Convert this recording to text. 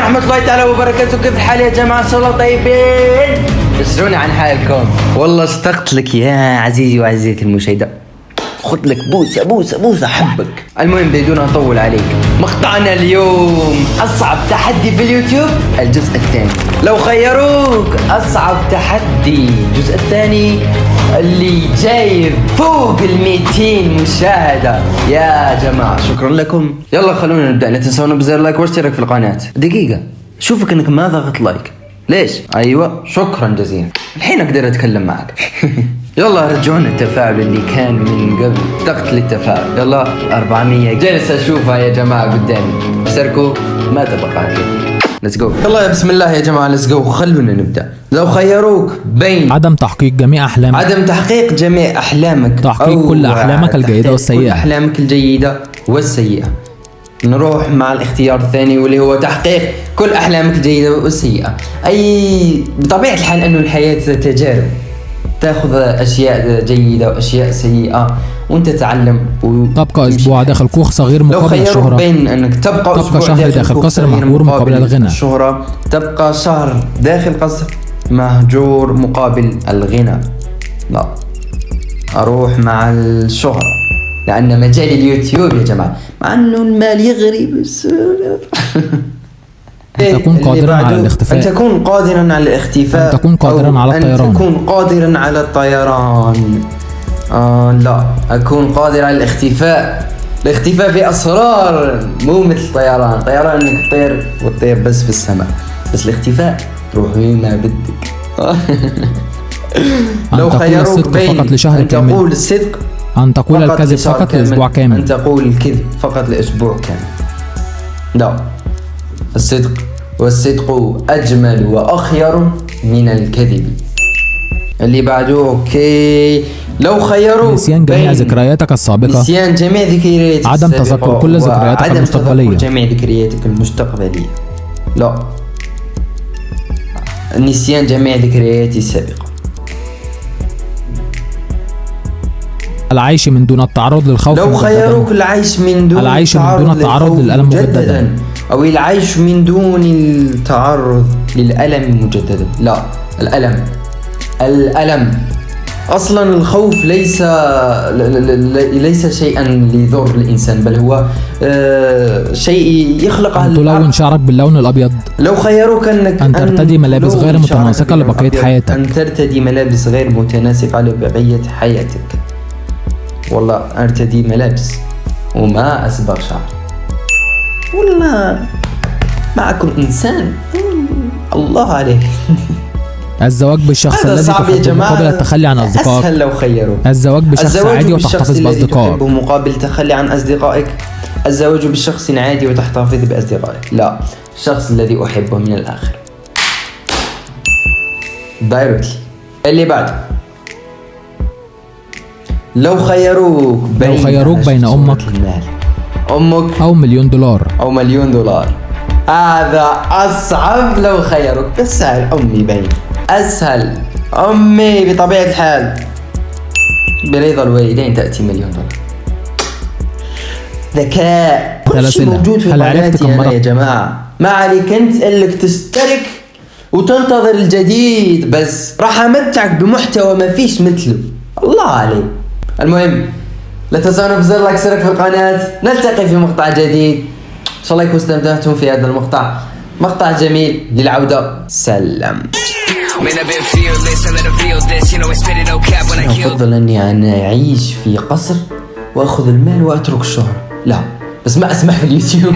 ورحمة الله تعالى وبركاته. كيف الحال يا جماعة؟ إن شاء الله طيبين. بشروني عن حالكم. والله اشتقت لك يا عزيزي وعزيزتي المشاهدة. خذ لك بوسة بوسة بوسة حبك. المهم بدون أطول عليك، مقطعنا اليوم أصعب تحدي في اليوتيوب الجزء الثاني. لو خيروك أصعب تحدي الجزء الثاني اللي جايب فوق 200 مشاهدة يا جماعة. شكرا لكم. يلا خلونا نبدأ. لا تنسونا بزر لايك واشترك في القناة. دقيقة، شوفك انك ما ضغط لايك ليش؟ ايوه شكرا جزيلا، الحين اقدر اتكلم معك. يلا رجعونا التفاعل اللي كان من قبل. ضغط للتفاعل. يلا 400 جالس اشوفها يا جماعة قدامي. اشتركوا ما تبقى كثير. ليتس جو. يلا بسم الله يا جماعة ليتس جو. خلونا نبدأ. لو خيروك بين عدم تحقيق جميع أحلامك، عدم تحقيق جميع أحلامك، تحقيق كل أحلامك الجيدة والسيئة، كل أحلامك الجيدة والسيئة، نروح مع الاختيار الثاني واللي هو تحقيق كل أحلامك الجيدة والسيئة. أي بطبيعة الحال أنه الحياة تجارب، تأخذ أشياء جيدة وأشياء سيئة وأنت تتعلم تبقى أسبوع داخل كوخ صغير مقابل الشهرة. لو خيروك بين أنك تبقى شهر داخل قصر مهجور مقابل الغنى، الشهرة، تبقى شهر داخل قصر مهجور مقابل الغنى، لا أروح مع الشهرة، لأن مجال اليوتيوب يا جماعة مع أنه المال يغري بس أن تكون قادرا على الاختفاء، أن تكون قادرا على الاختفاء، أن تكون قادرا على الطيران، أن تكون قادرا على الطيران. لا، أكون قادر على الاختفاء. الاختفاء في أسرار، مو مثل الطيران. الطيران إنك تطير وتطير بس في السماء، بس الاختفاء تروح وين ما بدك. لو خيروك بين أن تقول الصدق، أن تقول الكذب فقط لأسبوع كامل، أن تقول الكذب فقط لأسبوع كامل، لا الصدق، والصدق أجمل وأخير من الكذب. اللي بعده أوكي. لو خيروك نسيان جميع ذكرياتك السابقة، نسيان جميع ذكرياتك، عدم تذكر كل ذكرياتك المستقبلية، جميع ذكرياتك المستقبلية، لا نسيان جميع ذكرياتي السابقة. العيش من دون التعرض للخوف. لو خيروك العيش من دون التعرض للألم مجددا، أو العيش من دون التعرض للألم مجددا، لا الألم أصلا الخوف ليس شيئا ليضر الإنسان، بل هو شيء يخلق أن تلون شعرك باللون الأبيض. لو خيروك أن ترتدي ملابس غير متناسقة لبقية حياتك، أن ترتدي ملابس غير متناسقة لبقية حياتك. والله أرتدي ملابس وما أصبغ شعر، والله ما أكون إنسان. الله عليك. الزواج بالشخص الذي تحبه مقابل التخلي عن أصدقائك. أسهل لو خيروك. الزواج بشخص عادي وتحتفظ بأصدقائك مقابل التخلي عن أصدقائك. الزواج بشخص عادي وتحتفظ بأصدقائك، لا الشخص الذي أحبه من الآخر دايركتلي. اللي بعد، لو خيروك بين أمك أو $1,000,000 أو $1,000,000، هذا أصعب. لو خيروك بس سهل. أمي بين أسهل. أمي بطبيعة الحال برضا الوالدين تأتي $1,000,000. ذكاء كل شيء موجود في قناتي أنا يا جماعة. ما عليك أنت إنك تشترك وتنتظر الجديد، بس راح أمتعك بمحتوى ما فيش مثله. الله عليك. المهم لا تنسونا بزر لايك واشتراك في القناة. نلتقي في مقطع جديد إن شاء الله يكون استمتعتم في هذا المقطع، مقطع جميل للعودة. سلام. أفضل أني أنا أعيش في قصر وأخذ المال وأترك الشهرة، لا بس ما أسمح في اليوتيوب.